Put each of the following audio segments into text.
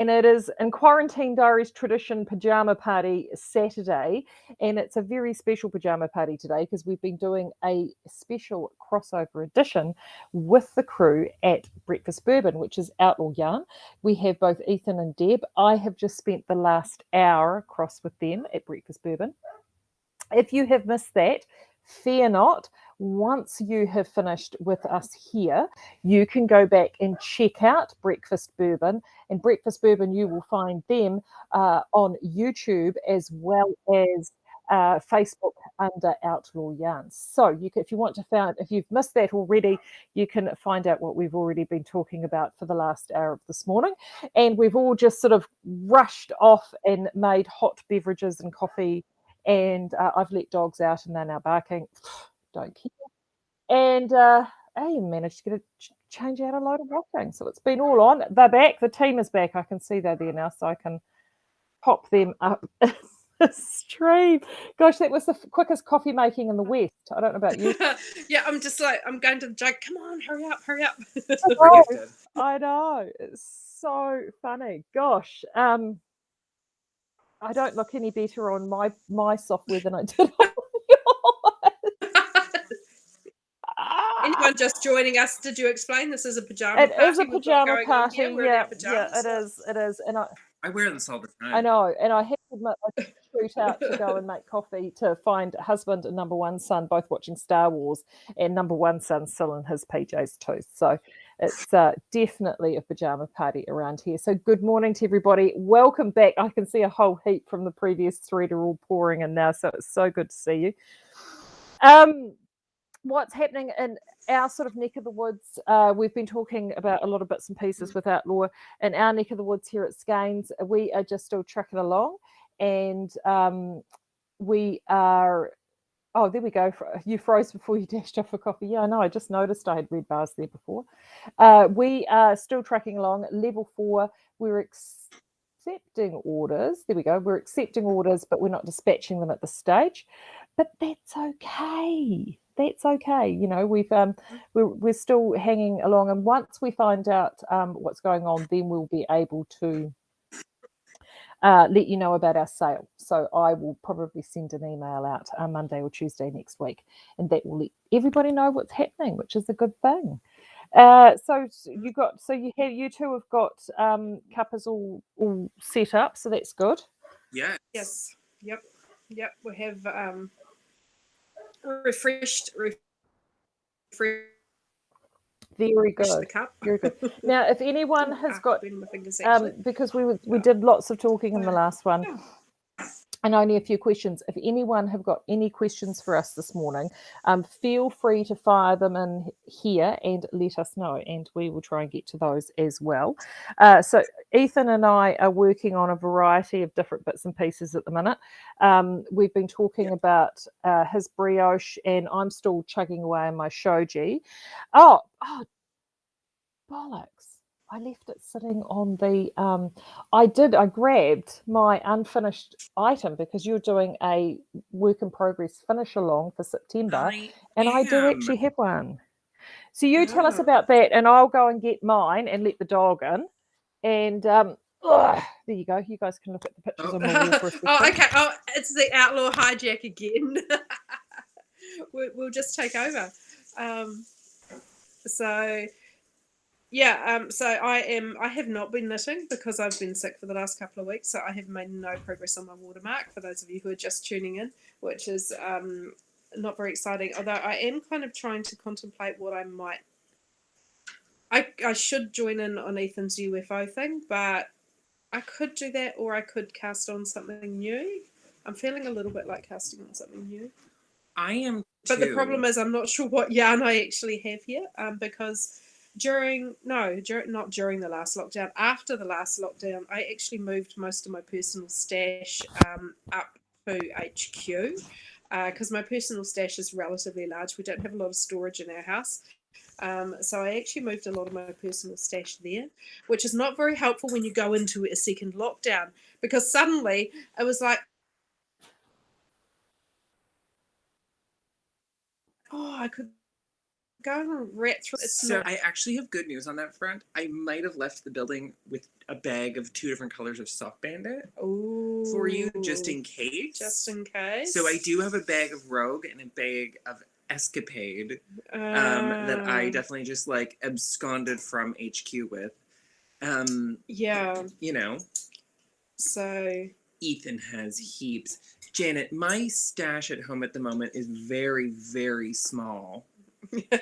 and it is in Quarantine Dairies tradition Pajama Party Saturday, and it's a very special pajama party today because we've been doing a special crossover edition with the crew at Breakfast Bourbon, which is Outlaw Yarn. We have both Ethan and Deb. I have just spent the last hour across with them at Breakfast Bourbon. If you have missed that, fear not. Once you have finished with us here, you can go back and check out Breakfast Bourbon. And Breakfast Bourbon, you will find them on YouTube as well as Facebook under Outlaw Yarns. So if you want to find, if you've missed that already, you can find out what we've already been talking about for the last hour of this morning. And we've all just sort of rushed off and made hot beverages and coffee. And I've let dogs out and they're now barking. Don't care. And I managed to get change out a load of washing. So it's been all on. They're back. The team is back. I can see they're there now, so I can pop them up the stream. Gosh, that was the quickest coffee making in the West. I don't know about you. Yeah, I'm just like, I'm going to the jug. Come on, hurry up, hurry up. I know. It's so funny. Gosh. I don't look any better on my software than I did on yours. Anyone just joining us? Did you explain this is a pajama party? It is a pajama party. Yeah, it is. And I wear this all the time. I know, and I have to admit, I shoot out to go and make coffee to find husband and number one son both watching Star Wars, and number one son still in his PJs too. So it's definitely a pajama party around here. So good morning to everybody. Welcome back. I can see a whole heap from the previous thread are all pouring in now, so it's so good to see you. What's happening in our sort of neck of the woods? We've been talking about a lot of bits and pieces with Outlaw. In our neck of the woods here at Skeins, we are just still trucking along, and we are. Oh, there we go. You froze before you dashed off for coffee. Yeah, I know. I just noticed I had red bars there before. We are still tracking along. Level 4, we're accepting orders. There we go. We're accepting orders, but we're not dispatching them at this stage. But that's okay. That's okay. You know, we're still hanging along, and once we find out what's going on, then we'll be able to let you know about our sale. So I will probably send an email out Monday or Tuesday next week, and that will let everybody know what's happening, which is a good thing. So you two have got cuppas all set up, so that's good. Yeah. Yes. Yep. We have refreshed very good. the cup. Very good. Now, if anyone has got, because we did lots of talking in the last one, and only a few questions. If anyone have got any questions for us this morning, feel free to fire them in here and let us know, and we will try and get to those as well. So Ethan and I are working on a variety of different bits and pieces at the minute. We've been talking about his brioche, and I'm still chugging away on my shoji. Oh, bollocks. I left it sitting on the, I grabbed my unfinished item because you're doing a work in progress finish along for September, I do actually have one. So you tell us about that, and I'll go and get mine and let the dog in. And there you go. You guys can look at the pictures on my wall for a second. Okay. Oh, it's the Outlaw hijack again. We'll just take over. So I have not been knitting because I've been sick for the last couple of weeks, so I have made no progress on my watermark, for those of you who are just tuning in, which is not very exciting, although I am kind of trying to contemplate what I might... I should join in on Ethan's UFO thing, but I could do that, or I could cast on something new. I'm feeling a little bit like casting on something new. I am too. But the problem is I'm not sure what yarn I actually have here, because... not during the last lockdown. After the last lockdown, I actually moved most of my personal stash up to HQ because my personal stash is relatively large. We don't have a lot of storage in our house. So I actually moved a lot of my personal stash there, which is not very helpful when you go into a second lockdown, because suddenly it was like, I could go and rat through it. So I actually have good news on that front. I might have left the building with a bag of 2 different colors of Sock Bandit Ooh. for you, just in case. Just in case. So I do have a bag of Rogue and a bag of Escapade that I definitely just like absconded from HQ with. Yeah. You know. So Ethan has heaps. Janet, my stash at home at the moment is very, very small. The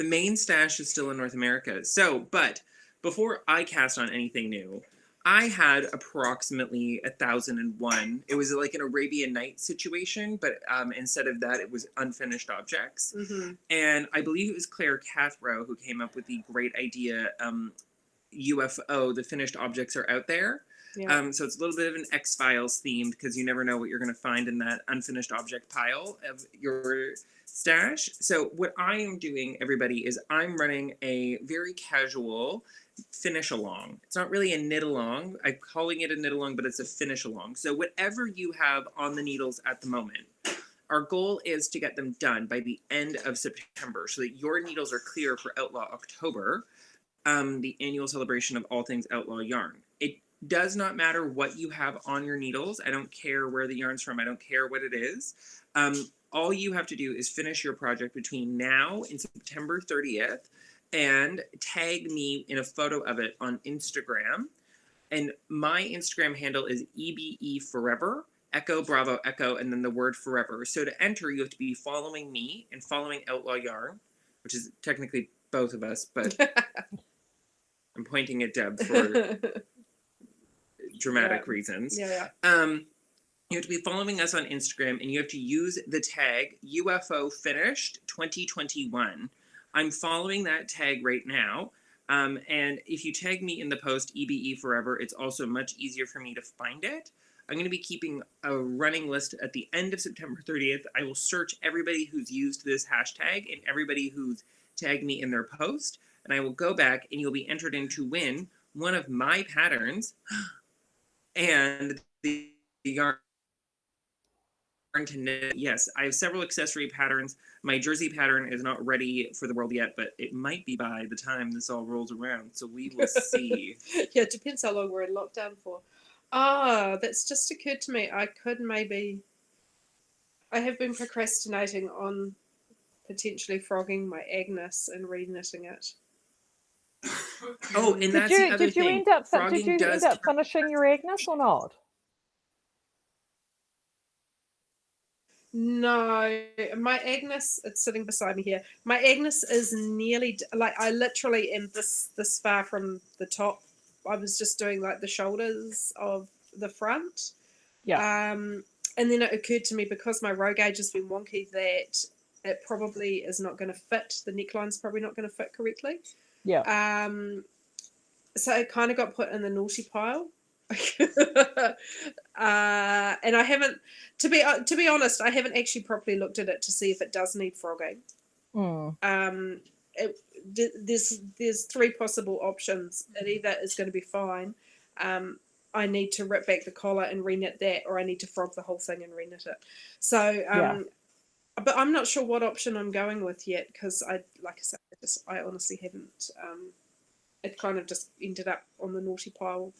main stash is still in North America. So, but before I cast on anything new, I had approximately 1,001. It was like an Arabian Nights situation, but instead of that, it was unfinished objects. Mm-hmm. And I believe it was Claire Cathro who came up with the great idea, UFO, the finished objects are out there. Yeah. So it's a little bit of an X-Files themed, because you never know what you're going to find in that unfinished object pile of your stash. So what I am doing, everybody, is I'm running a very casual finish along. It's not really a knit along. I'm calling it a knit along, but it's a finish along. So whatever you have on the needles at the moment, our goal is to get them done by the end of September so that your needles are clear for Outlaw October, the annual celebration of all things outlaw yarn. It does not matter what you have on your needles. I don't care where the yarn's from. I don't care what it is. All you have to do is finish your project between now and September 30th and tag me in a photo of it on Instagram. And my Instagram handle is EBE Forever, Echo Bravo Echo, and then the word forever. So to enter, you have to be following me and following Outlaw Yarn, which is technically both of us, but I'm pointing at Deb for dramatic reasons. Yeah. You have to be following us on Instagram, and you have to use the tag UFO Finished 2021. I'm following that tag right now. And if you tag me in the post EBE Forever, it's also much easier for me to find it. I'm going to be keeping a running list at the end of September 30th. I will search everybody who's used this hashtag and everybody who's tagged me in their post, and I will go back, and you'll be entered in to win one of my patterns and the yarn to knit. Yes, I have several accessory patterns. My jersey pattern is not ready for the world yet, but it might be by the time this all rolls around, so we will see. Yeah, it depends how long we're in lockdown for. That's just occurred to me. I have been procrastinating on potentially frogging my Agnes and re-knitting it. Oh, and that's the other thing. Did you end up finishing your Agnes or not? No, my Agnes, it's sitting beside me here. My Agnes is nearly, like, I literally am this far from the top. I was just doing like the shoulders of the front. Yeah. And then it occurred to me, because my row gauge has been wonky, that it probably is not going to fit. The neckline's probably not going to fit correctly. Yeah. So it kind of got put in the naughty pile. And I haven't, to be honest, I haven't actually properly looked at it to see if it does need frogging. There's 3 possible options. It either is going to be fine. I need to rip back the collar and re-knit that, or I need to frog the whole thing and re-knit it. So, but I'm not sure what option I'm going with yet, because I honestly haven't. It kind of just ended up on the naughty pile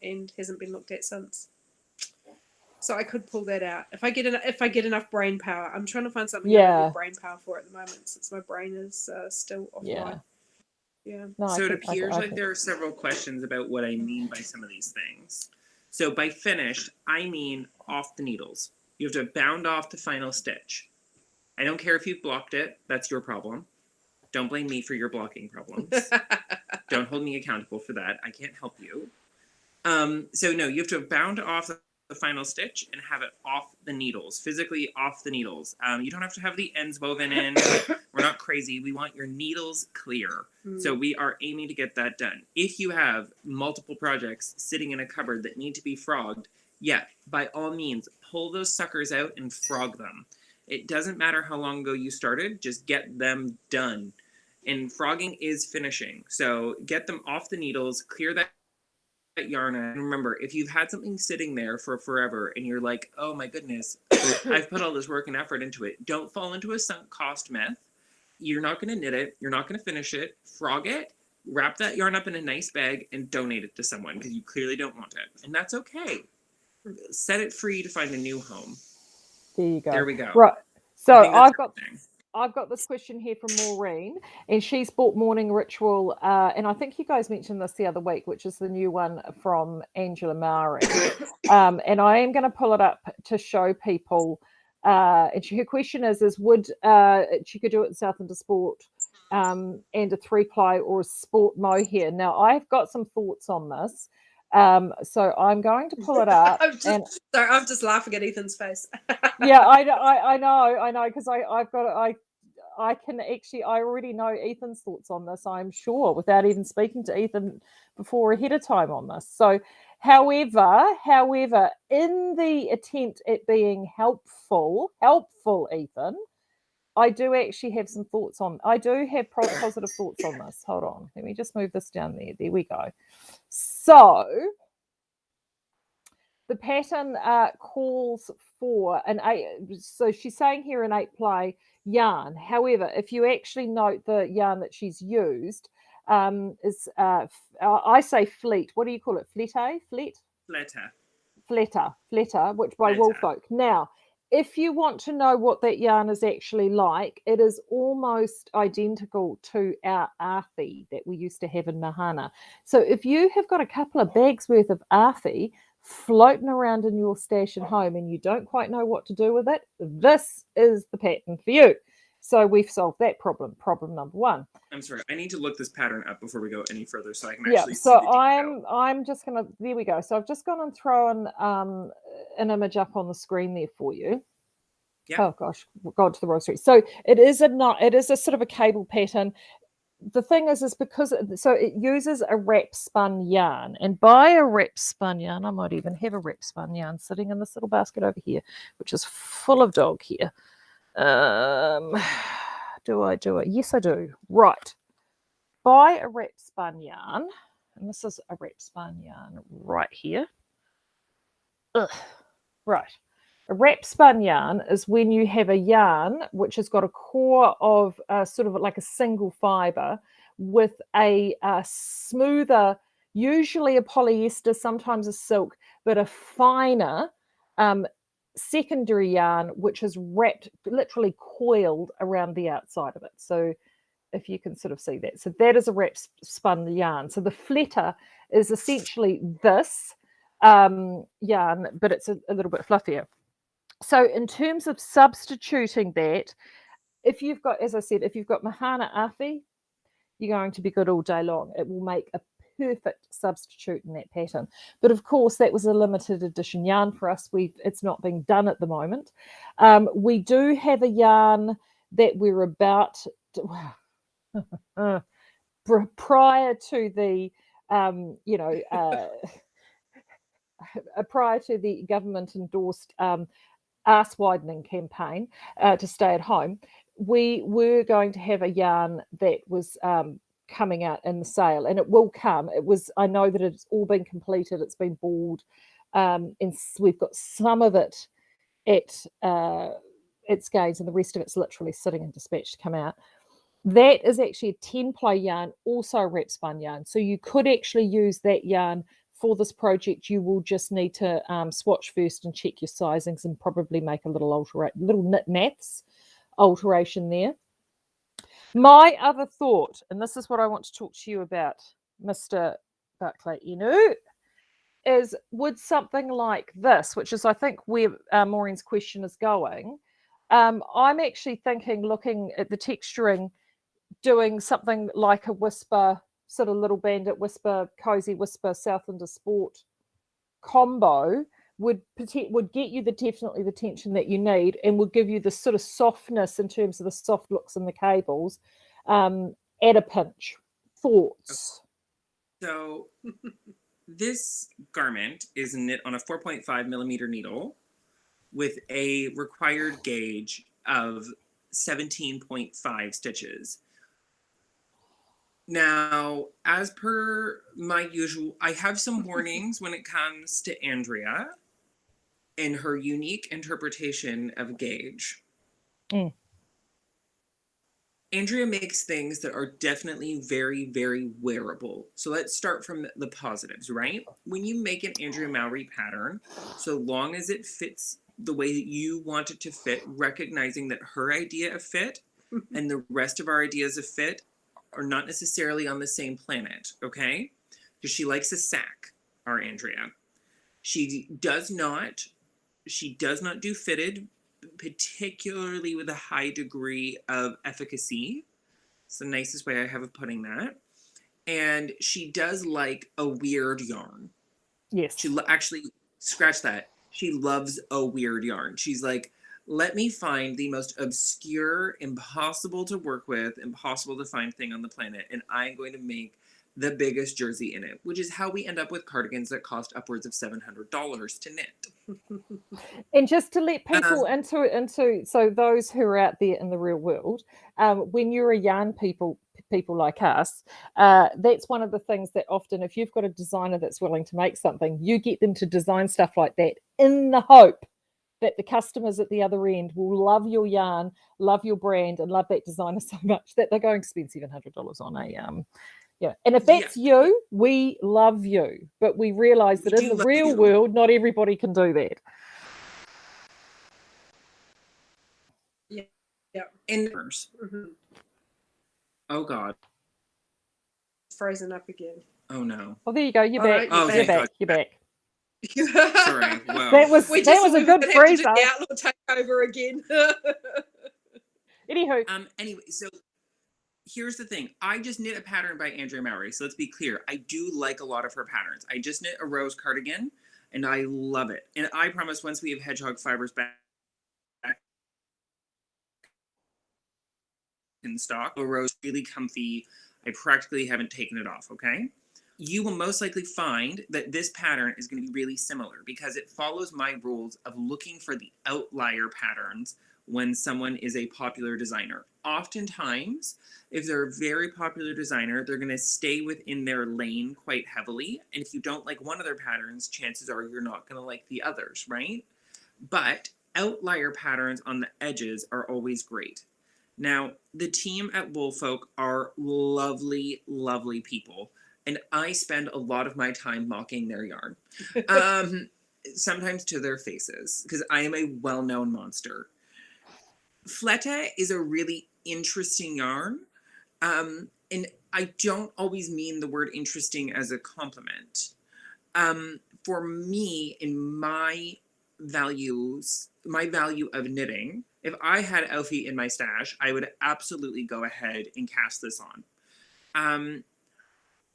and hasn't been looked at since. So I could pull that out if I get enough brain power. I'm trying to find something I have brain power for at the moment, since my brain is still offline. Yeah. No, so it appears like there are several questions about what I mean by some of these things. So by finished, I mean off the needles. You have to bound off the final stitch. I don't care if you've blocked it. That's your problem. Don't blame me for your blocking problems. Don't hold me accountable for that. I can't help you. So no, you have to bound off the final stitch and have it off the needles, physically off the needles. You don't have to have the ends woven in. We're not crazy. We want your needles clear. So we are aiming to get that done. If you have multiple projects sitting in a cupboard that need to be frogged, yeah, by all means, pull those suckers out and frog them. It doesn't matter how long ago you started, just get them done. And frogging is finishing. So get them off the needles, clear that yarn. And remember, if you've had something sitting there for forever and you're like, oh my goodness, I've put all this work and effort into it, don't fall into a sunk cost myth. You're not going to knit it. You're not going to finish it. Frog it. wrap that yarn up in a nice bag and donate it to someone because you clearly don't want it. And that's okay. Set it free to find a new home. There you go. There we go. Right. So I think that's everything. I've got this question here from Maureen, and she's bought Morning Ritual, and I think you guys mentioned this the other week, which is the new one from Angela Mari. And I am going to pull it up to show people. And her question is would she could do it in South Under Sport and a 3-ply or a sport mohair? Now, I've got some thoughts on this. So I'm going to pull it up. I'm just laughing at Ethan's face. Yeah, I know, because I already know Ethan's thoughts on this, I'm sure, without even speaking to Ethan before ahead of time on this. So, however, in the attempt at being helpful, Ethan, I do actually have some thoughts on. I do have positive thoughts on this. Hold on, let me just move this down there. There we go. So, the pattern calls for an 8. So she's saying here an 8-ply yarn. However, if you actually note the yarn that she's used is I say fleet. What do you call it? Fletter, which by Woolfolk. Now, if you want to know what that yarn is actually like, it is almost identical to our Arthi that we used to have in Mahana. So if you have got a couple of bags worth of Arthi floating around in your stash at home and you don't quite know what to do with it, this is the pattern for you. So we've solved that problem. Problem number 1. I'm sorry, I need to look this pattern up before we go any further so I can actually see so the detail. I'm just gonna, there we go. So I've just gone and thrown an image up on the screen there for you. Yeah. Oh gosh, God, to the wrong street. So it is a sort of a cable pattern. The thing is because it uses a wrap spun yarn, and by a wrap spun yarn, I might even have a wrap spun yarn sitting in this little basket over here, which is full of dog hair. Do I do it? Yes, I do. Right. By a wrap spun yarn, and this is a wrap spun yarn right here. Right. A wrap spun yarn is when you have a yarn which has got a core of sort of like a single fiber with a smoother, usually a polyester, sometimes a silk, but a finer secondary yarn which is wrapped, literally coiled around the outside of it. So if you can sort of see that. So that is a wrap spun yarn. So the fletter is essentially this yarn, but it's a little bit fluffier. So in terms of substituting that, if you've got, as I said, if you've got Mahana Afi, you're going to be good all day long. It will make a perfect substitute in that pattern. But of course, that was a limited edition yarn for us. It's not being done at the moment. We do have a yarn that we're about to, prior to the, prior to the government endorsed arse widening campaign to stay at home, we were going to have a yarn that was coming out in the sale, and it will come. I know that it's all been completed, it's been balled, and we've got some of it at Skeins, and the rest of it's literally sitting in dispatch to come out. That is actually a 10-ply yarn, also a wrap spun yarn. So you could actually use that yarn for this project. You will just need to swatch first and check your sizings and probably make a little knit maths alteration there. My other thought, and this is what I want to talk to you about, Mr. Buckley, is would something like this, which is I think where Maureen's question is going, I'm actually thinking, looking at the texturing, doing something like a Whisper, sort of Little Bandit Whisper, Cozy Whisper, South Under Sport combo would get you definitely the tension that you need, and would give you the sort of softness in terms of the soft looks in the cables at a pinch. Thoughts? So this garment is knit on a 4.5 millimeter needle with a required gauge of 17.5 stitches. Now, as per my usual, I have some warnings when it comes to Andrea and her unique interpretation of gauge. Andrea makes things that are definitely very, very wearable. So let's start from the positives, right? When you make an Andrea Mowry pattern, so long as it fits the way that you want it to fit, recognizing that her idea of fit and the rest of our ideas of fit are not necessarily on the same planet, okay? Because she likes a sack, our Andrea. She does not do fitted, particularly with a high degree of efficacy. It's the nicest way I have of putting that. And she does like a weird yarn. Yes. She actually, scratch that. She loves a weird yarn. She's like, let me find the most obscure, impossible to work with, impossible to find thing on the planet, and I'm going to make the biggest jersey in it, which is how we end up with cardigans that cost upwards of $700 to knit. And just to let people into so those who are out there in the real world, when you're a yarn people like us, that's one of the things that often, if you've got a designer that's willing to make something, you get them to design stuff like that in the hope that the customers at the other end will love your yarn, love your brand, and love that designer so much that they're going to spend $700 on a yeah. And if that's you, we love you, but we realize that in the real world, not everybody can do that. Yeah. And mm-hmm. Oh God, frozen up again. Oh no. Oh, there you go. You're back. Right, you're back. You're back. Sorry. Wow. That was a good freezer. The Outlaw takeover again. Anywho. Anyway, so here's the thing. I just knit a pattern by Andrea Mowry. So let's be clear. I do like a lot of her patterns. I just knit a rose cardigan and I love it. And I promise once we have hedgehog fibers back in stock, a rose really comfy. I practically haven't taken it off, okay? You will most likely find that this pattern is going to be really similar because it follows my rules of looking for the outlier patterns when someone is a popular designer. Oftentimes, if they're a very popular designer, they're going to stay within their lane quite heavily. And if you don't like one of their patterns, chances are you're not going to like the others, right? But outlier patterns on the edges are always great. Now, the team at Woolfolk are lovely, lovely people. And I spend a lot of my time mocking their yarn. Sometimes to their faces, because I am a well-known monster. Fleta is a really interesting yarn. And I don't always mean the word interesting as a compliment. For me, in my value of knitting, if I had Elfie in my stash, I would absolutely go ahead and cast this on.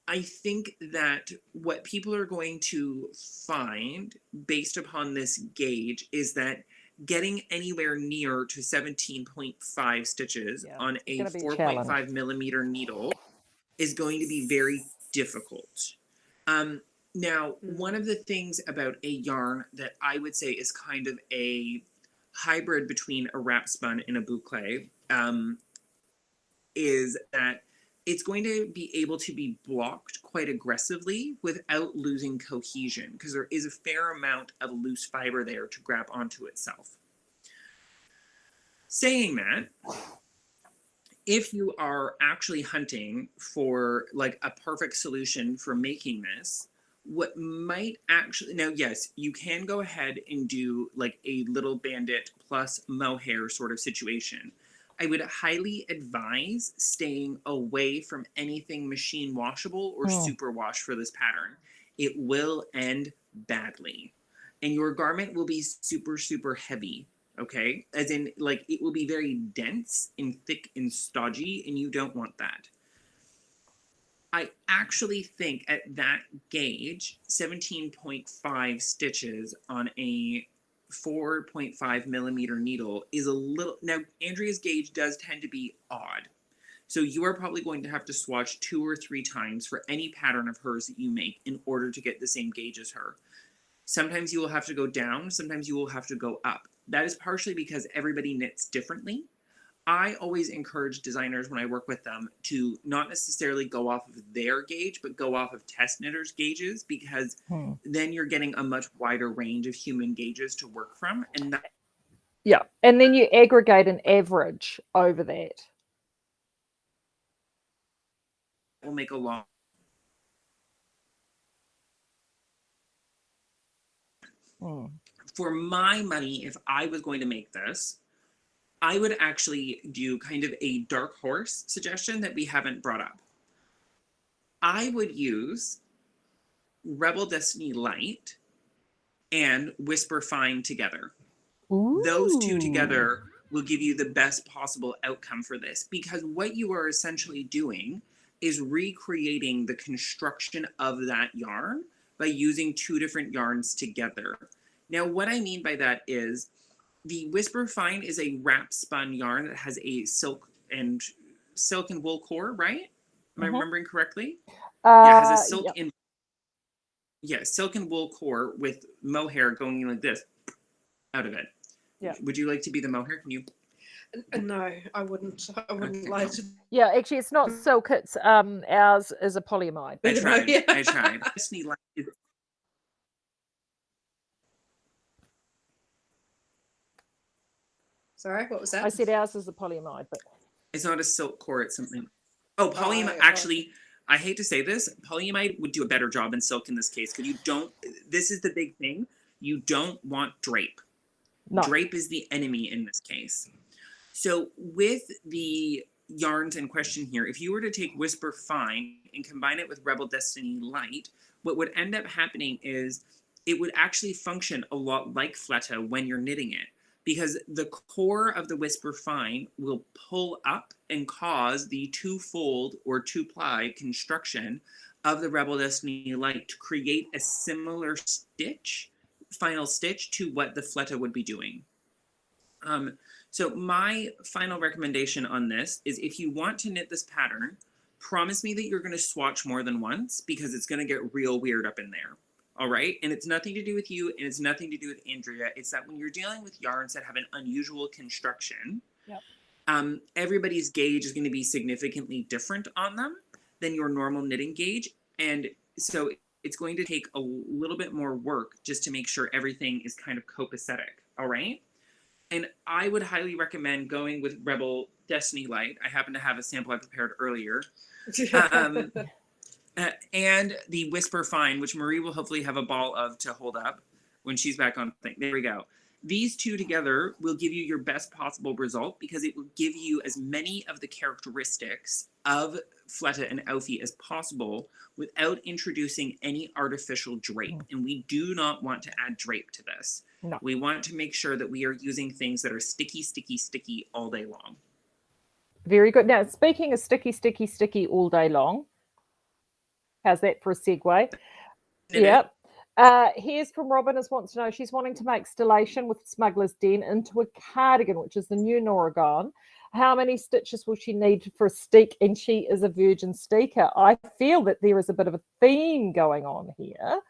I think that what people are going to find based upon this gauge is that getting anywhere near to 17.5 stitches on a 4.5 millimeter needle is going to be very difficult. Now, one of the things about a yarn that I would say is kind of a hybrid between a wrap spun and a boucle is that it's going to be able to be blocked quite aggressively without losing cohesion because there is a fair amount of loose fiber there to grab onto itself. Saying that, if you are actually hunting for like a perfect solution for making this, what might actually, now yes, you can go ahead and do like a little bandit plus mohair sort of situation. I would highly advise staying away from anything machine washable or super wash for this pattern. It will end badly. And your garment will be super, super heavy, okay? As in, like, it will be very dense and thick and stodgy, and you don't want that. I actually think at that gauge, 17.5 stitches on a 4.5 millimeter needle is a little, now Andrea's gauge does tend to be odd. So you are probably going to have to swatch 2 or 3 times for any pattern of hers that you make in order to get the same gauge as her. Sometimes you will have to go down, sometimes you will have to go up. That is partially because everybody knits differently. I always encourage designers when I work with them to not necessarily go off of their gauge, but go off of test knitters' gauges because then you're getting a much wider range of human gauges to work from. And that, and then you aggregate an average over that. will make a long. For my money, if I was going to make this, I would actually do kind of a dark horse suggestion that we haven't brought up. I would use Rebel Destiny Light and Whisper Fine together. Ooh. Those two together will give you the best possible outcome for this, because what you are essentially doing is recreating the construction of that yarn by using two different yarns together. Now, what I mean by that is the Whisper Fine is a wrap spun yarn that has a silk and wool core, right? Am I remembering correctly? Yeah, it has a silk silk and wool core with mohair going in like this out of it. Yeah. Would you like to be the mohair? Can you? No, I wouldn't. I wouldn't like to. Yeah, actually, it's not silk. It's ours is a polyamide. I tried. I tried. Sorry, what was that? I said ours is a polyamide, but it's not a silk core. It's something. Oh, polyamide. Actually, I hate to say this, polyamide would do a better job than silk in this case, because you don't. This is the big thing. You don't want drape. No. Drape is the enemy in this case. So with the yarns in question here, if you were to take Whisper Fine and combine it with Rebel Destiny Light, what would end up happening is it would actually function a lot like Fleta when you're knitting it, because the core of the Whisper Fine will pull up and cause the two-fold or two-ply construction of the Rebel Destiny Light to create a similar stitch, final stitch, to what the Fleta would be doing. So my final recommendation on this is, if you want to knit this pattern, promise me that you're going to swatch more than once, because it's going to get real weird up in there. All right? And it's nothing to do with you, and it's nothing to do with Andrea. It's that when you're dealing with yarns that have an unusual construction, everybody's gauge is going to be significantly different on them than your normal knitting gauge. And so it's going to take a little bit more work just to make sure everything is kind of copacetic. All right? And I would highly recommend going with Rebel Destiny Light. I happen to have a sample I prepared earlier. And the Whisper Fine, which Marie will hopefully have a ball of to hold up when she's back on thing. There we go. These two together will give you your best possible result, because it will give you as many of the characteristics of Fleta and Elfie as possible without introducing any artificial drape. And we do not want to add drape to this. No. We want to make sure that we are using things that are sticky, sticky, sticky all day long. Very good. Now, speaking of sticky, sticky, sticky all day long, how's that for a segue? Yep. Here's from Robin, wants to know, she's wanting to make Stellation with Smuggler's Den into a cardigan, which is the new Noragon. How many stitches will she need for a steek? And she is a virgin steeker. I feel that there is a bit of a theme going on here.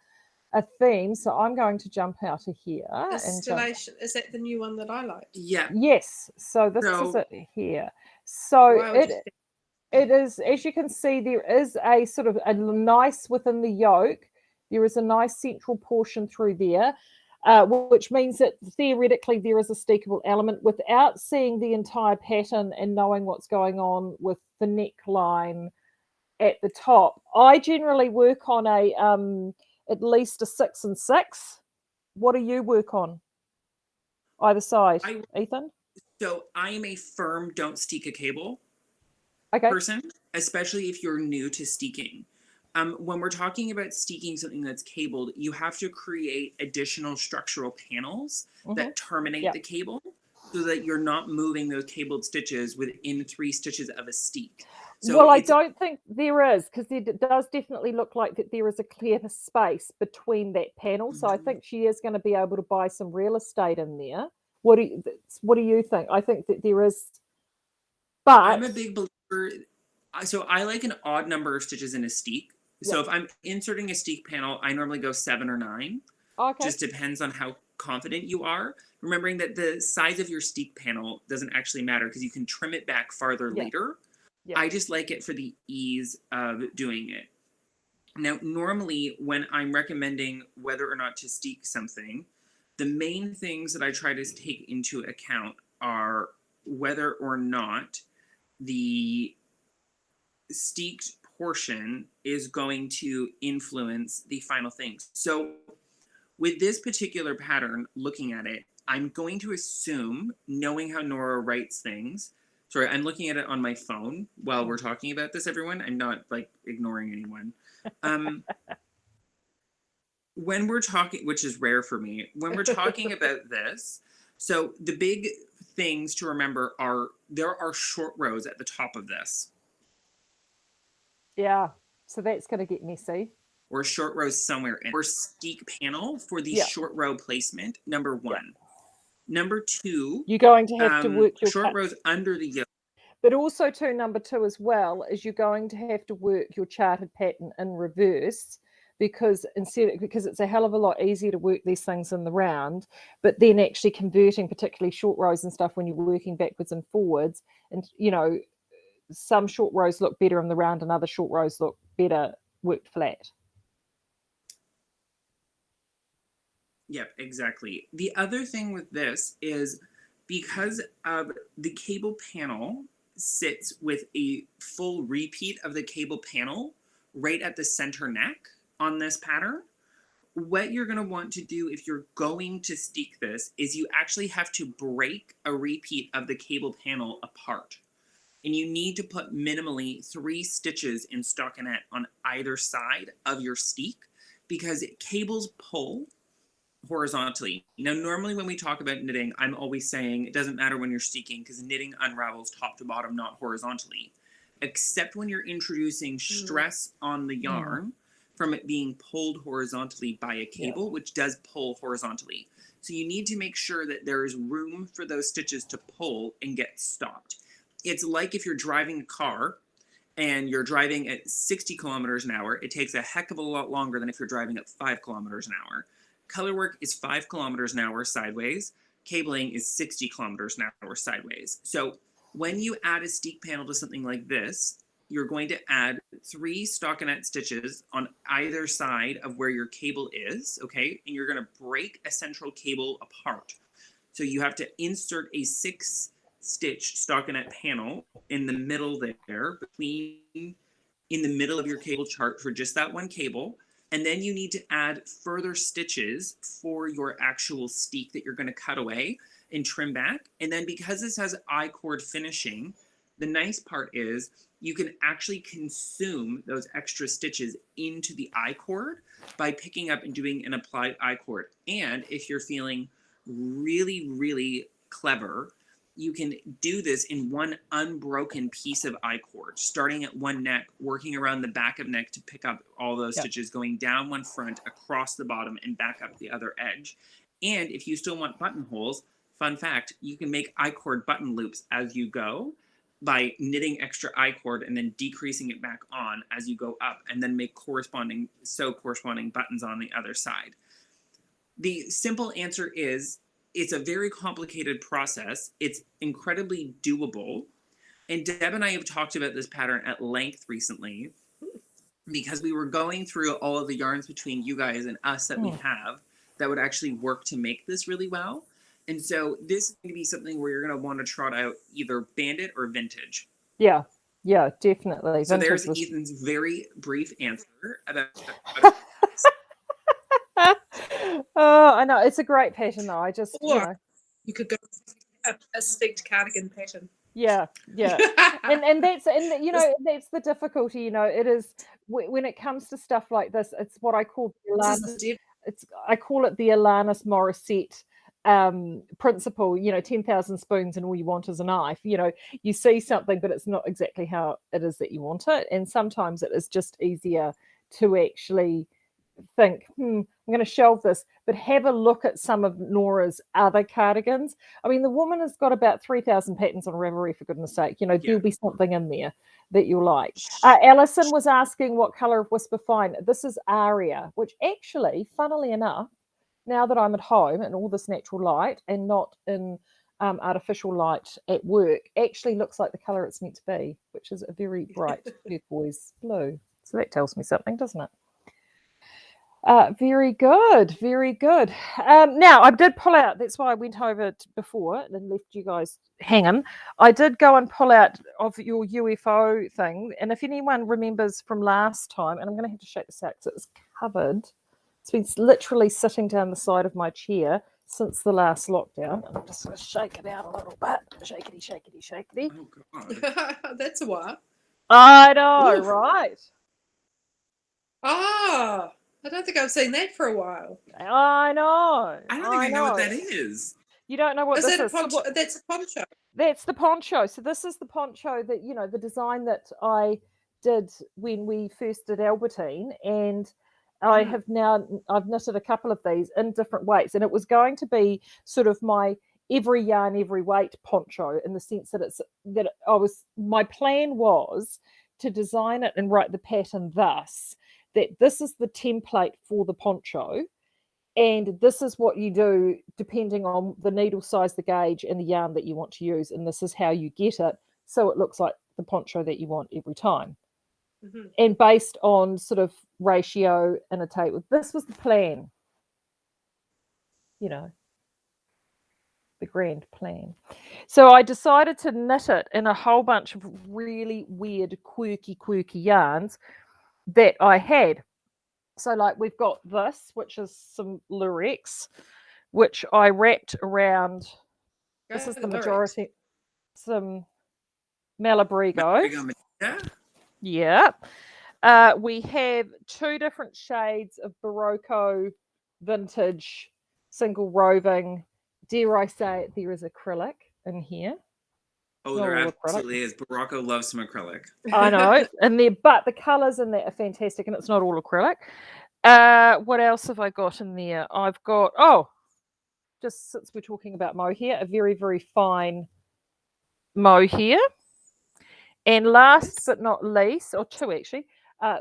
So I'm going to jump out of here. Stellation, is that the new one that I like? Yeah. Yes. So this is it here. So it is, as you can see, there is a sort of a nice within the yoke. There is a nice central portion through there, which means that theoretically there is a steekable element without seeing the entire pattern and knowing what's going on with the neckline at the top. I generally work on at least a 6 and 6. What do you work on? Either side, Ethan? So I am a firm don't steek a cable okay. person, especially if you're new to steeking. When we're talking about steeking something that's cabled, you have to create additional structural panels that terminate the cable so that you're not moving those cabled stitches within 3 stitches of a steek. So well, I don't think there is, because it does definitely look like that there is a clear space between that panel. So I think she is going to be able to buy some real estate in there. What do you think? I think that there is, but I'm a big believer. So I like an odd number of stitches in a steek. So if I'm inserting a steek panel, I normally go 7 or 9. Okay. Just depends on how confident you are. Remembering that the size of your steek panel doesn't actually matter, because you can trim it back farther later. Yeah. I just like it for the ease of doing it. Now, normally when I'm recommending whether or not to steek something, the main things that I try to take into account are whether or not the steeked proportion is going to influence the final things. So with this particular pattern, looking at it, I'm going to assume, knowing how Nora writes things, sorry, I'm looking at it on my phone while we're talking about this, everyone. I'm not like ignoring anyone. When we're talking, which is rare for me, when we're talking about this, so the big things to remember are there are short rows at the top of this. Yeah. So that's going to get messy. Or short rows somewhere in. Or steek panel for the Yeah. short row placement, number one. Number two, You're going to have to work your short rows under the yoke. But also, too, number two as well is you're going to have to work your charted pattern in reverse because it's a hell of a lot easier to work these things in the round, but then actually converting particularly short rows and stuff when you're working backwards and forwards, and some short rows look better in the round and other short rows look better worked flat. Yep, exactly. The other thing with this is because the cable panel sits with a full repeat of the cable panel right at the center neck on this pattern, what you're going to want to do if you're going to steek this is you actually have to break a repeat of the cable panel apart. And you need to put minimally 3 stitches in stockinette on either side of your steek because cables pull horizontally. Now, normally when we talk about knitting, I'm always saying it doesn't matter when you're steeking because knitting unravels top to bottom, not horizontally. Except when you're introducing stress on the yarn from it being pulled horizontally by a cable, which does pull horizontally. So you need to make sure that there is room for those stitches to pull and get stopped. It's like if you're driving a car and you're driving at 60 kilometers an hour, it takes a heck of a lot longer than if you're driving at 5 kilometers an hour. Color work is 5 kilometers an hour sideways. Cabling is 60 kilometers an hour sideways. So when you add a steek panel to something like this, you're going to add 3 stockinette stitches on either side of where your cable is, okay? And you're going to break a central cable apart. So you have to insert a 6-stitch stockinette panel in the middle there, in the middle of your cable chart for just that one cable. And then you need to add further stitches for your actual steek that you're going to cut away and trim back. And then because this has I-cord finishing, the nice part is you can actually consume those extra stitches into the I-cord by picking up and doing an applied I-cord. And if you're feeling really, really clever, you can do this in one unbroken piece of I-cord, starting at one neck, working around the back of neck to pick up all those stitches, going down one front, across the bottom, and back up the other edge. And if you still want buttonholes, fun fact, you can make I-cord button loops as you go by knitting extra I-cord and then decreasing it back on as you go up, and then make corresponding buttons on the other side. The simple answer is, it's a very complicated process. It's incredibly doable. And Deb and I have talked about this pattern at length recently because we were going through all of the yarns between you guys and us that we have that would actually work to make this really well. And so this is going to be something where you're going to want to trot out either bandit or vintage. Yeah, definitely. So vintage there's Ethan's very brief answer about Oh, I know. It's a great pattern, though. I just, you could go a steeked cardigan pattern. Yeah. and that's that's the difficulty. It is when it comes to stuff like this. It's what I call I call it the Alanis Morissette principle. 10,000 spoons and all you want is a knife. You see something, but it's not exactly how it is that you want it. And sometimes it is just easier to actually think, I'm going to shelve this, but have a look at some of Nora's other cardigans. I mean, the woman has got about 3,000 patterns on Ravelry, for goodness sake. There'll be something in there that you'll like. Alison was asking what color of Whisper Fine. This is Aria, which actually, funnily enough, now that I'm at home in all this natural light and not in artificial light at work, actually looks like the color it's meant to be, which is a very bright turquoise blue. So that tells me something, doesn't it? Very good, very good. Now, I did pull out, that's why I went over it before and left you guys hanging. I did go and pull out of your UFO thing. And if anyone remembers from last time, and I'm going to have to shake this out because it was covered. It's been literally sitting down the side of my chair since the last lockdown. I'm just going to shake it out a little bit. Shakety, shakety, shakety. Oh, God. That's a while. I know, Oof. right? Ah, I don't think I've seen that for a while. I know. I don't think I know what that is. You don't know what Is this that a is. So poncho? That's a poncho. that's the poncho. So this is the poncho that, the design that I did when we first did Albertine. And I have now, I've knitted a couple of these in different weights. And it was going to be sort of my every yarn, every weight poncho, in the sense that my plan was to design it and write the pattern thus, that this is the template for the poncho. And this is what you do depending on the needle size, the gauge, and the yarn that you want to use. And this is how you get it so it looks like the poncho that you want every time. Mm-hmm. And based on sort of ratio and a tape. This was the plan. The grand plan. So I decided to knit it in a whole bunch of really weird, quirky yarns that I had. So like we've got this, which is some lurex, which I wrapped around. This is the majority. Some Malabrigo. Yeah. We have two different shades of Barocco vintage single roving. Dare I say it, there is acrylic in here. Oh, there absolutely is. Barocco loves some acrylic. I know. But the colours in there are fantastic, and it's not all acrylic. What else have I got in there? I've got, just since we're talking about mohair, a very, very fine mohair. And last but not least, or two actually,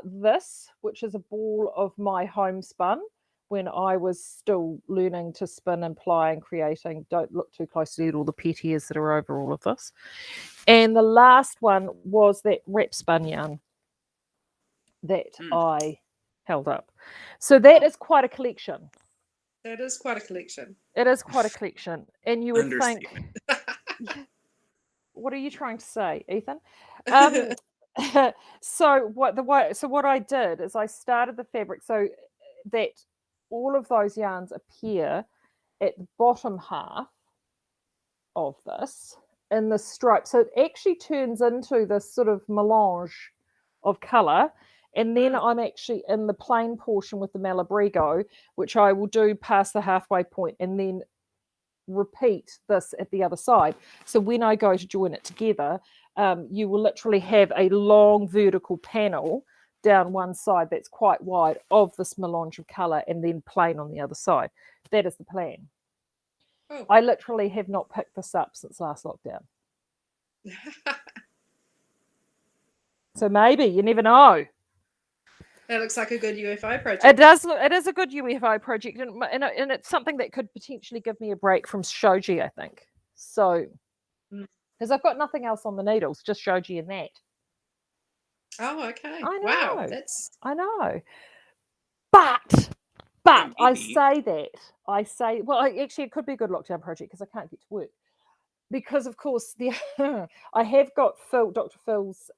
this, which is a ball of my homespun when I was still learning to spin and ply and creating. Don't look too closely at all the pet hairs that are over all of this. And the last one was that wrap spun yarn that I held up. So that is quite a collection. That is quite a collection. It is quite a collection. And you would think... What are you trying to say, Ethan? So what I did is I started the fabric so that all of those yarns appear at the bottom half of this in the stripe. So it actually turns into this sort of melange of colour. And then I'm actually in the plain portion with the Malabrigo, which I will do past the halfway point and then repeat this at the other side. So when I go to join it together, you will literally have a long vertical panel down one side that's quite wide of this melange of colour and then plain on the other side. That is the plan. I literally have not picked this up since last lockdown. So maybe, you never know. That looks like a good UFO project. It does. It is a good UFO project, and it's something that could potentially give me a break from shoji, I think. So, because I've got nothing else on the needles, just shoji and that. Oh, okay. I know. Wow, I know. But I say, well, actually, it could be a good lockdown project because I can't get to work. Because of course, I have got Dr. Phil's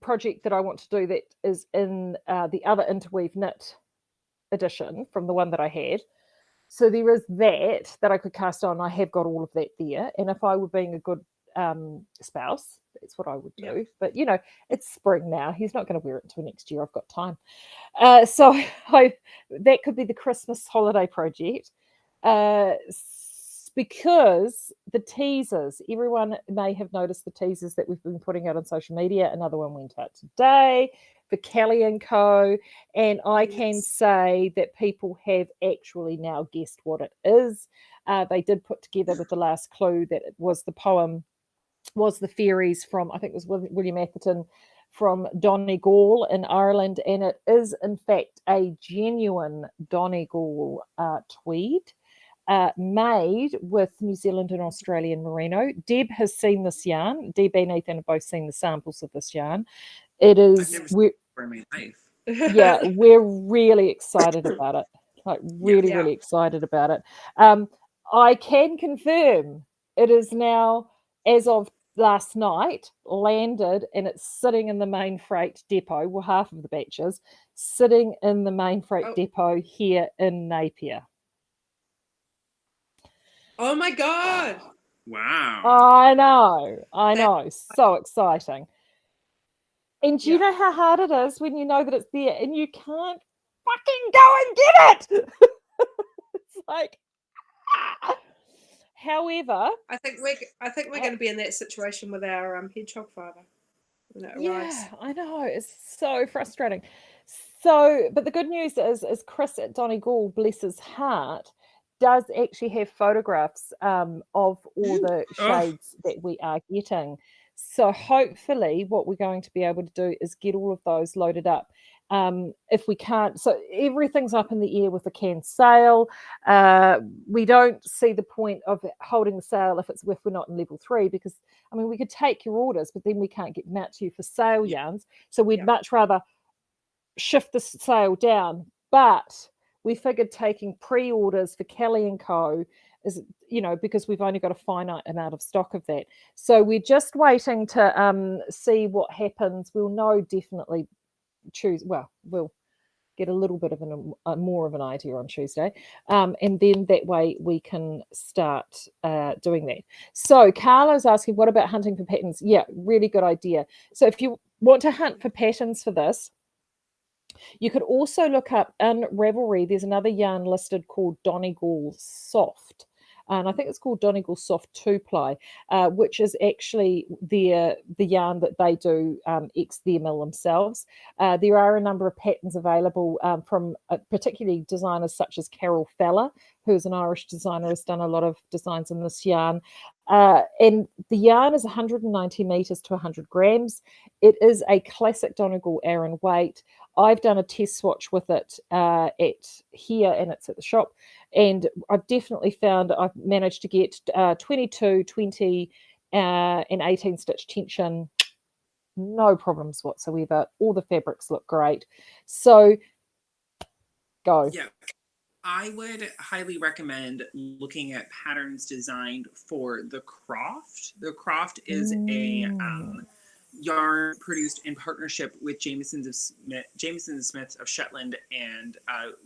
project that I want to do that is in the other interweave knit edition from the one that I had. So there is that I could cast on. I have got all of that there. And if I were being a good spouse, that's what I would do. Yep. But, it's spring now. He's not going to wear it until next year. I've got time. So that could be the Christmas holiday project. Because the teasers, everyone may have noticed the teasers that we've been putting out on social media. Another one went out today for Kelly & Co. And I can say that people have actually now guessed what it is. They did put together with the last clue that it was the poem, was the fairies from, I think it was William Atherton, from Donegal in Ireland. And it is, in fact, a genuine Donegal tweed. Made with New Zealand and Australian merino. Deb has seen this yarn. Deb and Ethan have both seen the samples of this yarn. It is... I've never seen it for my life. Yeah, we're really excited about it. Like really, Yeah. really excited about it. I can confirm it is now, as of last night, landed and it's sitting in the main freight depot. Well, half of the batches sitting in the main freight Oh. depot here in Napier. Oh my God. Wow. I know, That- so exciting. And do you Yeah. know how hard it is when you know that it's there and you can't fucking go and get it? It's like, ah. However, I think we're going to be in that situation with our hedgehog fiber when it arrives. yeah, I know, it's so frustrating. So, but the good news is Chris at Donegal, bless his heart, does actually have photographs of all the Oh, shades that we are getting. So hopefully what we're going to be able to do is get all of those loaded up. If we can't, so everything's up in the air with the can sale. We don't see the point of holding the sale if we're not in level 3, because I mean we could take your orders, but then we can't get them out to you for sale Yeah. yarns. So we'd Yeah. much rather shift the sale down. But we figured taking pre-orders for Kelly and Co is, because we've only got a finite amount of stock of that. So we're just waiting to see what happens. We'll know definitely we'll get a little bit of more of an idea on Tuesday, and then that way we can start doing that. So Carla's asking, what about hunting for patterns? Yeah, really good idea. So if you want to hunt for patterns for this, you could also look up in Ravelry. There's another yarn listed called Donegal Soft. And I think it's called Donegal Soft 2-ply, which is actually the yarn that they do ex their mill themselves. There are a number of patterns available from particularly designers such as Carol Feller, who's an Irish designer, has done a lot of designs in this yarn. And the yarn is 190 meters to 100 grams. It is a classic Donegal Aran weight. I've done a test swatch with it at here, and it's at the shop. And I've definitely found I've managed to get 22, 20, and 18 stitch tension. No problems whatsoever. All the fabrics look great. So go. yeah. I would highly recommend looking at patterns designed for the Croft. The Croft is a yarn produced in partnership with Jameson Smiths of Shetland and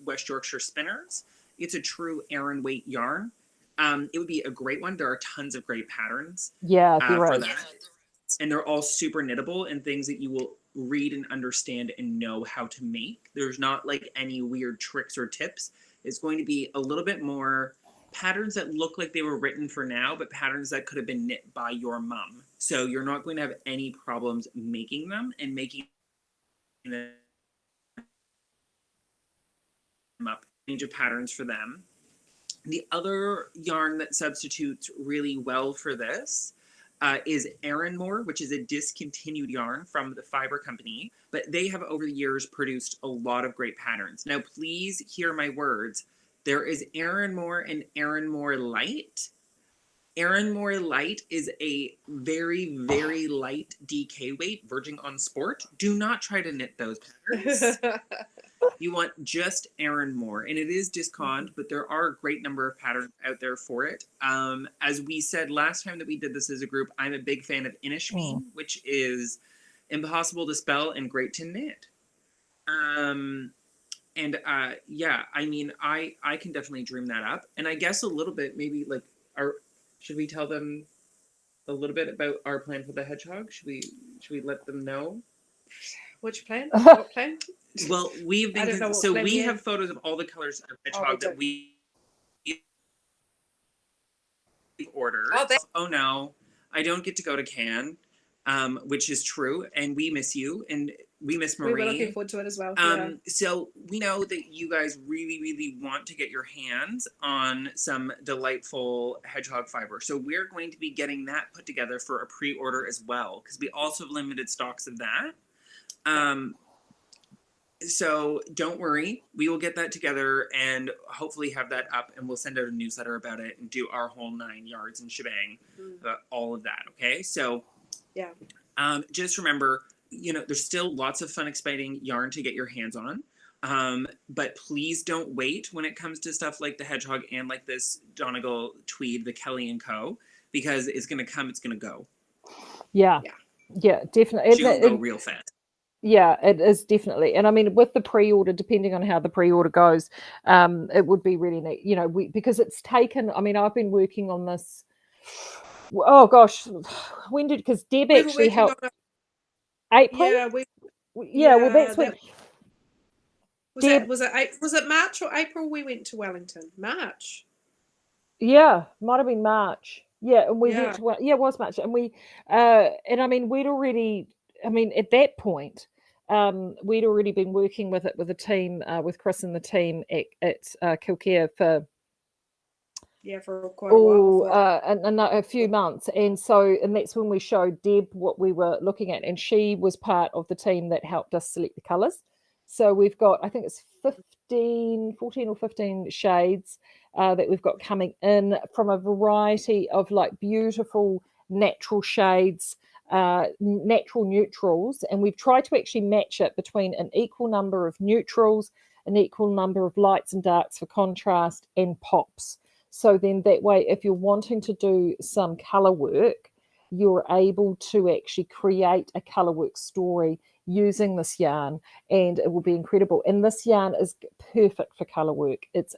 West Yorkshire Spinners. It's a true Aran weight yarn. It would be a great one. There are tons of great patterns Yeah, for is. that. And they're all super knittable and things that you will read and understand and know how to make. There's not like any weird tricks or tips. It's going to be a little bit more patterns that look like they were written for now, but patterns that could have been knit by your mom. So you're not going to have any problems making them and making them up. Range of patterns for them. The other yarn that substitutes really well for this is Aranmore, which is a discontinued yarn from the Fiber Company, but they have over the years produced a lot of great patterns. Now, please hear my words. There is Aranmore and Aranmore Light. Aranmore Light is a very, very light DK weight, verging on sport. Do not try to knit those patterns. You want just Aranmore, and it is discount, but there are a great number of patterns out there for it. As we said last time that we did this as a group, I'm a big fan of Inishmeen, which is impossible to spell and great to knit. Yeah, I mean, I can definitely dream that up, and I guess a little bit maybe like should we tell them a little bit about our plan for the hedgehog? Should we let them know? Which plan? What plan? Well, we've I don't know been what so plan we we have have. photos of all the colors of Oh, hedgehog they that do. we ordered. Oh, they Oh no, I don't get to go to Cannes, which is true, and we miss you, and we miss we were looking Marie. forward to it as well. Yeah. So we know that you guys really, really want to get your hands on some delightful hedgehog fiber. So we're going to be getting that put together for a pre-order as well, because we also have limited stocks of that. So don't worry, we will get that together and hopefully have that up, and we'll send out a newsletter about it and do our whole 9 yards and shebang about all of that. Okay, so Yeah. just remember, there's still lots of fun, exciting yarn to get your hands on. But please don't wait when it comes to stuff like the Hedgehog and like this Donegal tweed, the Kelly & Co., because it's going to come, it's going to go. Yeah, definitely. She'll go real fast. Yeah, it is definitely. And I mean, with the pre-order, depending on how the pre-order goes, it would be really neat, because it's taken, I mean, I've been working on this, oh gosh, because Deb We were actually working on helped April? Yeah, well, that's when Deb, was it March or April we went to Wellington? March. Yeah, might have been March. Yeah, and we Yeah. went to, it was March, and and I mean, we'd already, I mean, at that point, we'd already been working with it with the team, with Chris and the team at Kilcare for quite a while. A few months, and that's when we showed Deb what we were looking at, and she was part of the team that helped us select the colours. So we've got, I think it's 14 or 15 shades that we've got coming in from a variety of like beautiful natural shades, natural neutrals, and we've tried to actually match it between an equal number of neutrals, an equal number of lights and darks for contrast, and pops. So then that way, if you're wanting to do some colour work, you're able to actually create a colour work story using this yarn, and it will be incredible. And this yarn is perfect for colour work. It's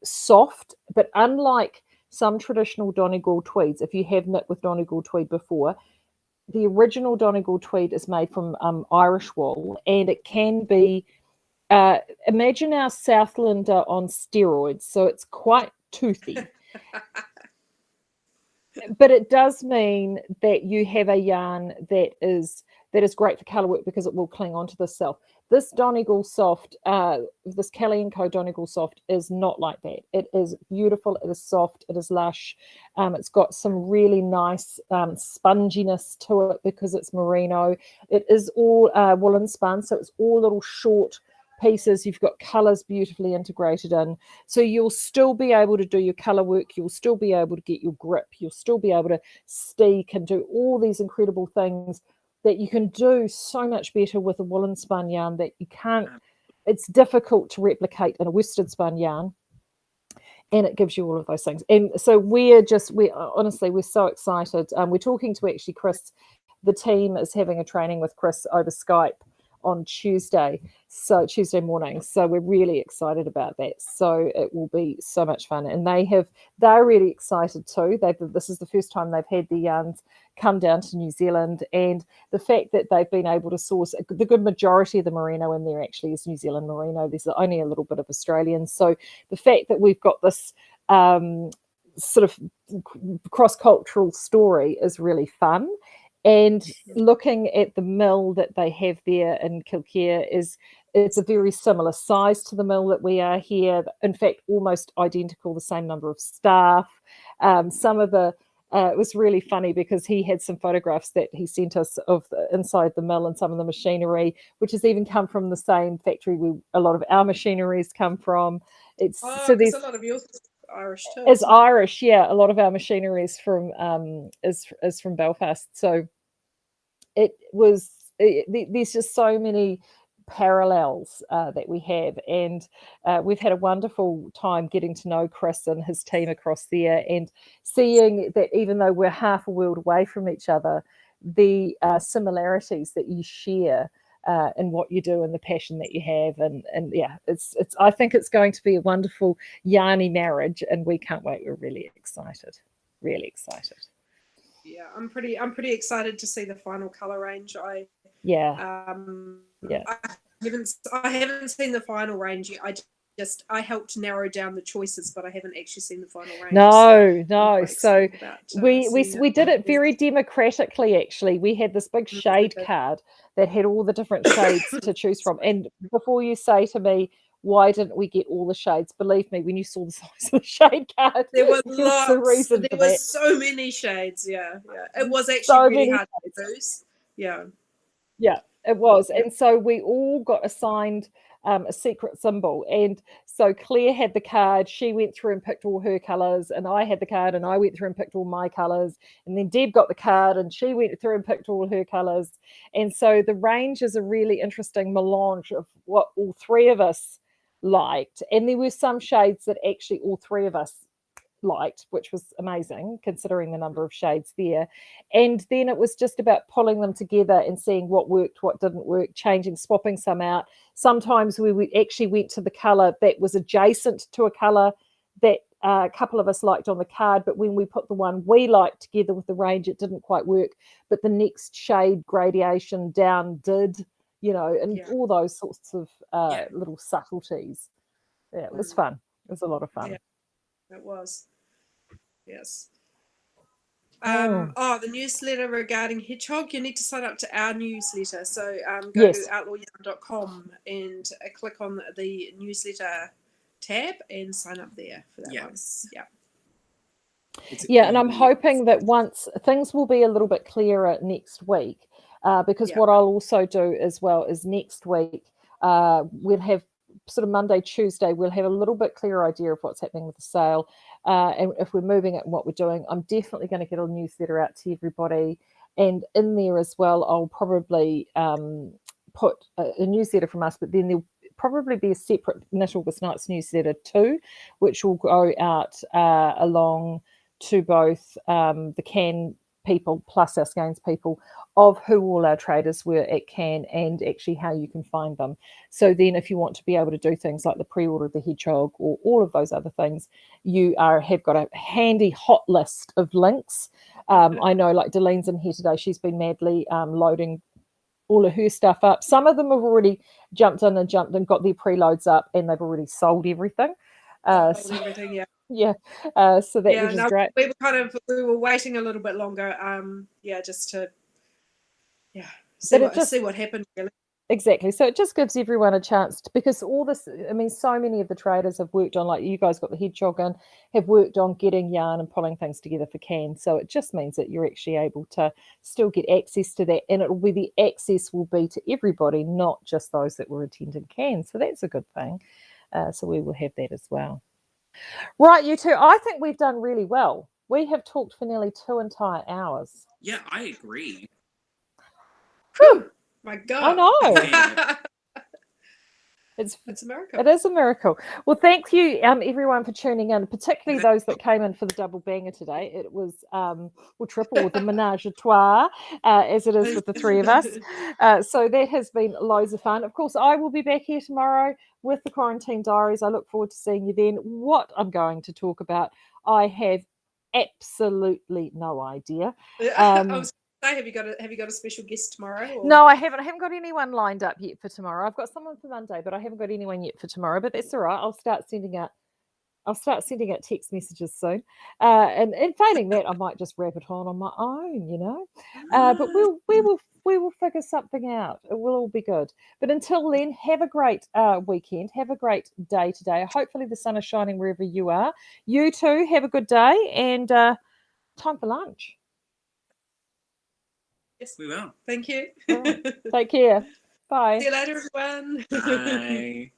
soft, but unlike some traditional Donegal tweeds, if you have knit with Donegal tweed before, the original Donegal tweed is made from Irish wool, and it can be imagine our Southlander on steroids, so it's quite toothy. But it does mean that you have a yarn that is great for colour work because it will cling onto the self. This Donegal soft, this Kelly & Co. Donegal soft is not like that. It is beautiful, it is soft, it is lush. It's got some really nice sponginess to it because it's merino. It is all woolen spun, so it's all little short pieces. You've got colours beautifully integrated in, so you'll still be able to do your colour work, you'll still be able to get your grip, you'll still be able to steek and do all these incredible things that you can do so much better with a woolen spun yarn that you can't, it's difficult to replicate in a worsted spun yarn, and it gives you all of those things. And so we're so excited. We're talking to actually Chris, the team is having a training with Chris over Skype on Tuesday morning, so we're really excited about that. So it will be so much fun, and they're really excited too. This is the first time they've had the yarns come down to New Zealand, and the fact that they've been able to source the good majority of the merino in there actually is New Zealand merino. There's only a little bit of Australian, so the fact that we've got this sort of cross-cultural story is really fun. And looking at the mill that they have there in Kilcare, it's a very similar size to the mill that we are here. In fact, almost identical, the same number of staff. It was really funny because he had some photographs that he sent us of inside the mill and some of the machinery, which has even come from the same factory where a lot of our machineries come from. There's a lot of yours Irish too. It's Irish, yeah. A lot of our machinery is from Belfast. So there's just so many parallels that we have, and we've had a wonderful time getting to know Chris and his team across there, and seeing that even though we're half a world away from each other, the similarities that you share in what you do and the passion that you have, and yeah, it's I think it's going to be a wonderful yarny marriage, and we can't wait. We're really excited. Yeah, I'm pretty excited to see the final color range. I haven't seen the final range yet. I helped narrow down the choices, but I haven't actually seen the final range. No. So we did it very democratically. Actually, we had this big shade card that had all the different shades to choose from. And before you say to me, why didn't we get all the shades? Believe me, when you saw the size of the shade card, there was lots. There was so many shades. Yeah. It was actually really hard to choose. Yeah, it was. And so we all got assigned a secret symbol. And so Claire had the card, she went through and picked all her colours, and I had the card and I went through and picked all my colours, and then Deb got the card and she went through and picked all her colours. And so the range is a really interesting melange of what all three of us liked, and there were some shades that actually all three of us liked, which was amazing considering the number of shades there. And then it was just about pulling them together and seeing what worked, what didn't work, changing, swapping some out. Sometimes we actually went to the color that was adjacent to a color that a couple of us liked on the card, but when we put the one we liked together with the range, it didn't quite work, but the next shade gradation down did, and all those sorts of little subtleties. Yeah, it was fun. It was a lot of fun. Yeah, it was. Yes. The newsletter regarding hedgehog, you need to sign up to our newsletter. So go to outlawyoung.com and click on the newsletter tab and sign up there for that one. Yeah, and I'm hoping that once things will be a little bit clearer next week, because what I'll also do as well is next week we'll have sort of Monday, Tuesday, we'll have a little bit clearer idea of what's happening with the sale, and if we're moving it and what we're doing. I'm definitely going to get a newsletter out to everybody, and in there as well I'll probably put a newsletter from us, but then there'll probably be a separate Knit August Nights newsletter too, which will go out along to both the CAN people plus our Skeins people of who all our traders were at CAN and actually how you can find them. So then if you want to be able to do things like the pre-order of the hedgehog or all of those other things, you have got a handy hot list of links. I know like Delene's in here today, she's been madly loading all of her stuff up. Some of them have already jumped in and got their preloads up and they've already sold everything. Everything, so that which is great. We were waiting a little bit longer, just to see what happened really. Exactly. So it just gives everyone a chance because all this, I mean, so many of the traders have worked on, like you guys got the hedgehog in, have worked on getting yarn and pulling things together for CAN. So it just means that you're actually able to still get access to that, and the access will be to everybody, not just those that were attending CAN. So that's a good thing. So we will have that as well. Right, you two, I think we've done really well. We have talked for nearly 2 entire hours. Yeah, I agree. Whew. My God. I know. It's a miracle. It is a miracle. Well, thank you, everyone, for tuning in, particularly those that came in for the double banger today. It was, triple, the menage a trois, as it is with the three of us. So that has been loads of fun. Of course, I will be back here tomorrow with the Quarantine Diaries. I look forward to seeing you then. What I'm going to talk about, I have absolutely no idea. Have you got a special guest tomorrow? Or? No, I haven't. I haven't got anyone lined up yet for tomorrow. I've got someone for Monday, but I haven't got anyone yet for tomorrow. But that's all right. I'll start sending out text messages soon. And failing that, I might just wrap it on my own, But we will figure something out. It will all be good. But until then, have a great weekend. Have a great day today. Hopefully the sun is shining wherever you are. You too. Have a good day and time for lunch. Yes, we will. Thank you. Right. Take care. Bye. See you later, everyone. Bye.